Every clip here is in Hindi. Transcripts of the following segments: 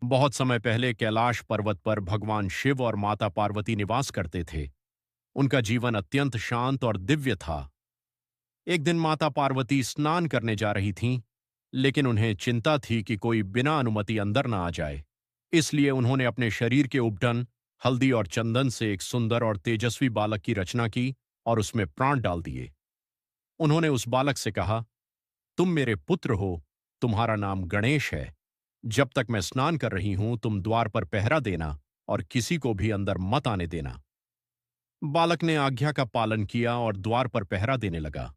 बहुत समय पहले कैलाश पर्वत पर भगवान शिव और माता पार्वती निवास करते थे। उनका जीवन अत्यंत शांत और दिव्य था। एक दिन माता पार्वती स्नान करने जा रही थीं, लेकिन उन्हें चिंता थी कि कोई बिना अनुमति अंदर न आ जाए। इसलिए उन्होंने अपने शरीर के उबटन, हल्दी और चंदन से एक सुंदर और तेजस्वी बालक की रचना की और उसमें प्राण डाल दिए। उन्होंने उस बालक से कहा, तुम मेरे पुत्र हो, तुम्हारा नाम गणेश है। जब तक मैं स्नान कर रही हूं, तुम द्वार पर पहरा देना और किसी को भी अंदर मत आने देना। बालक ने आज्ञा का पालन किया और द्वार पर पहरा देने लगा।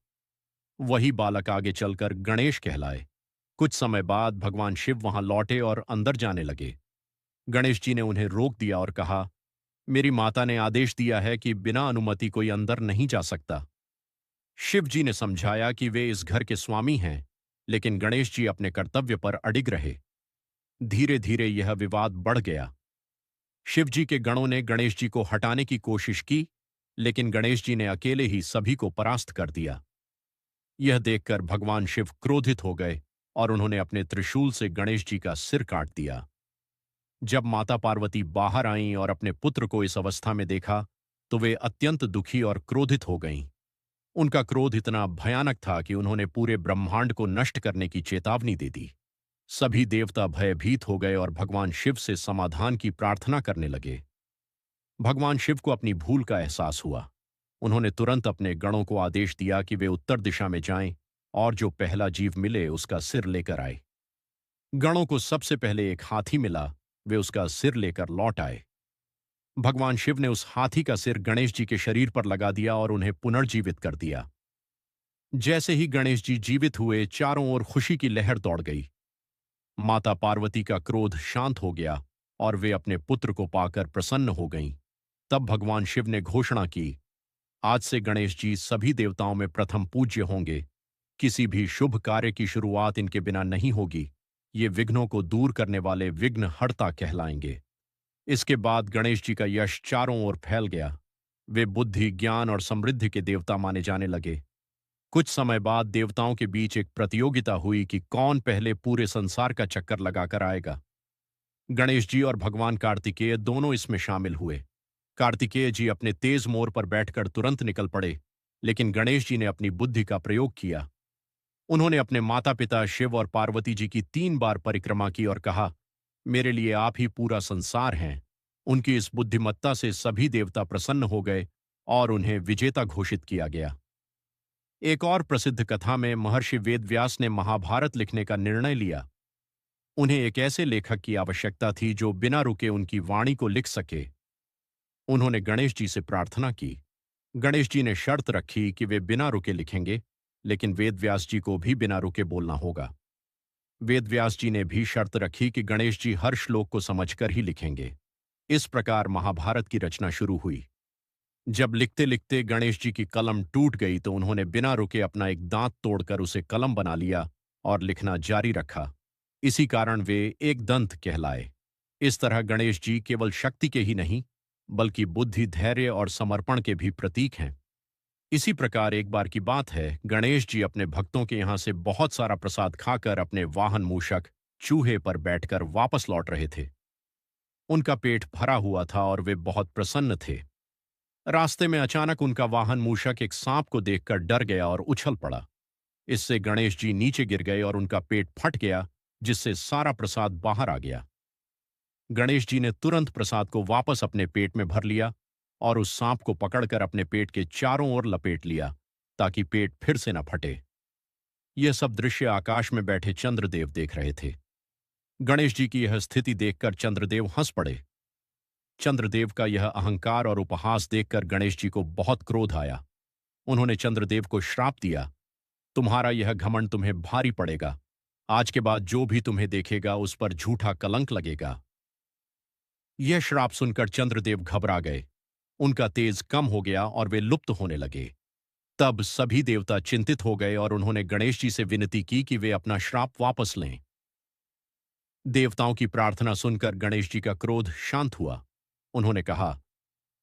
वही बालक आगे चलकर गणेश कहलाए। कुछ समय बाद भगवान शिव वहां लौटे और अंदर जाने लगे। गणेश जी ने उन्हें रोक दिया और कहा, मेरी माता ने आदेश दिया है कि बिना अनुमति कोई अंदर नहीं जा सकता। शिव जी ने समझाया कि वे इस घर के स्वामी हैं, लेकिन गणेश जी अपने कर्तव्य पर अडिग रहे। धीरे धीरे यह विवाद बढ़ गया। शिव जी के गणों ने गणेश जी को हटाने की कोशिश की, लेकिन गणेश जी ने अकेले ही सभी को परास्त कर दिया। यह देखकर भगवान शिव क्रोधित हो गए और उन्होंने अपने त्रिशूल से गणेश जी का सिर काट दिया। जब माता पार्वती बाहर आईं और अपने पुत्र को इस अवस्था में देखा, तो वे अत्यंत दुखी और क्रोधित हो गईं। उनका क्रोध इतना भयानक था कि उन्होंने पूरे ब्रह्मांड को नष्ट करने की चेतावनी दे दी। सभी देवता भयभीत हो गए और भगवान शिव से समाधान की प्रार्थना करने लगे। भगवान शिव को अपनी भूल का एहसास हुआ। उन्होंने तुरंत अपने गणों को आदेश दिया कि वे उत्तर दिशा में जाएं और जो पहला जीव मिले उसका सिर लेकर आए। गणों को सबसे पहले एक हाथी मिला, वे उसका सिर लेकर लौट आए। भगवान शिव ने उस हाथी का सिर गणेश जी के शरीर पर लगा दिया और उन्हें पुनर्जीवित कर दिया। जैसे ही गणेश जी जीवित हुए, चारों ओर खुशी की लहर दौड़ गई। माता पार्वती का क्रोध शांत हो गया और वे अपने पुत्र को पाकर प्रसन्न हो गईं। तब भगवान शिव ने घोषणा की, आज से गणेश जी सभी देवताओं में प्रथम पूज्य होंगे। किसी भी शुभ कार्य की शुरुआत इनके बिना नहीं होगी। ये विघ्नों को दूर करने वाले विघ्नहर्ता कहलाएंगे। इसके बाद गणेश जी का यश चारों ओर फैल गया। वे बुद्धि, ज्ञान और समृद्धि के देवता माने जाने लगे। कुछ समय बाद देवताओं के बीच एक प्रतियोगिता हुई कि कौन पहले पूरे संसार का चक्कर लगाकर आएगा। गणेश जी और भगवान कार्तिकेय दोनों इसमें शामिल हुए। कार्तिकेय जी अपने तेज मोर पर बैठकर तुरंत निकल पड़े, लेकिन गणेश जी ने अपनी बुद्धि का प्रयोग किया। उन्होंने अपने माता पिता शिव और पार्वती जी की 3 बार परिक्रमा की और कहा, मेरे लिए आप ही पूरा संसार हैं। उनकी इस बुद्धिमत्ता से सभी देवता प्रसन्न हो गए और उन्हें विजेता घोषित किया गया। एक और प्रसिद्ध कथा में महर्षि वेदव्यास ने महाभारत लिखने का निर्णय लिया। उन्हें एक ऐसे लेखक की आवश्यकता थी जो बिना रुके उनकी वाणी को लिख सके। उन्होंने गणेश जी से प्रार्थना की। गणेश जी ने शर्त रखी कि वे बिना रुके लिखेंगे, लेकिन वेदव्यास जी को भी बिना रुके बोलना होगा। वेदव्यास जी ने भी शर्त रखी कि गणेश जी हर श्लोक को समझकर ही लिखेंगे। इस प्रकार महाभारत की रचना शुरू हुई। जब लिखते लिखते गणेश जी की कलम टूट गई तो उन्होंने बिना रुके अपना एक दांत तोड़कर उसे कलम बना लिया और लिखना जारी रखा। इसी कारण वे एक दंत कहलाए। इस तरह गणेश जी केवल शक्ति के ही नहीं, बल्कि बुद्धि, धैर्य और समर्पण के भी प्रतीक हैं। इसी प्रकार एक बार की बात है, गणेश जी अपने भक्तों के यहाँ से बहुत सारा प्रसाद खाकर अपने वाहन मूषक चूहे पर बैठकर वापस लौट रहे थे। उनका पेट भरा हुआ था और वे बहुत प्रसन्न थे। रास्ते में अचानक उनका वाहन मूषक एक सांप को देखकर डर गया और उछल पड़ा। इससे गणेश जी नीचे गिर गए और उनका पेट फट गया, जिससे सारा प्रसाद बाहर आ गया। गणेश जी ने तुरंत प्रसाद को वापस अपने पेट में भर लिया और उस सांप को पकड़कर अपने पेट के चारों ओर लपेट लिया, ताकि पेट फिर से न फटे। यह सब दृश्य आकाश में बैठे चंद्रदेव देख रहे थे। गणेश जी की यह स्थिति देखकर चंद्रदेव हंस पड़े। चंद्रदेव का यह अहंकार और उपहास देखकर गणेश जी को बहुत क्रोध आया। उन्होंने चंद्रदेव को श्राप दिया, तुम्हारा यह घमंड तुम्हें भारी पड़ेगा। आज के बाद जो भी तुम्हें देखेगा उस पर झूठा कलंक लगेगा। यह श्राप सुनकर चंद्रदेव घबरा गए। उनका तेज कम हो गया और वे लुप्त होने लगे। तब सभी देवता चिंतित हो गए और उन्होंने गणेश जी से विनती की कि वे अपना श्राप वापस लें। देवताओं की प्रार्थना सुनकर गणेश जी का क्रोध शांत हुआ। उन्होंने कहा,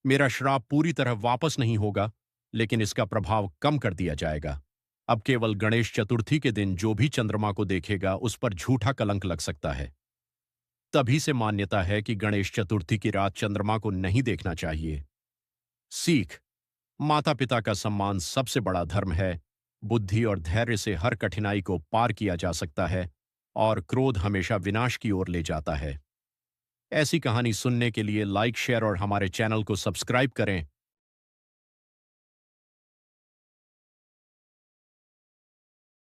मेरा श्राप पूरी तरह वापस नहीं होगा, लेकिन इसका प्रभाव कम कर दिया जाएगा। अब केवल गणेश चतुर्थी के दिन जो भी चंद्रमा को देखेगा उस पर झूठा कलंक लग सकता है। तभी से मान्यता है कि गणेश चतुर्थी की रात चंद्रमा को नहीं देखना चाहिए। सीख। माता पिता का सम्मान सबसे बड़ा धर्म है। बुद्धि और धैर्य से हर कठिनाई को पार किया जा सकता है और क्रोध हमेशा विनाश की ओर ले जाता है। ऐसी कहानी सुनने के लिए लाइक, शेयर और हमारे चैनल को सब्सक्राइब करें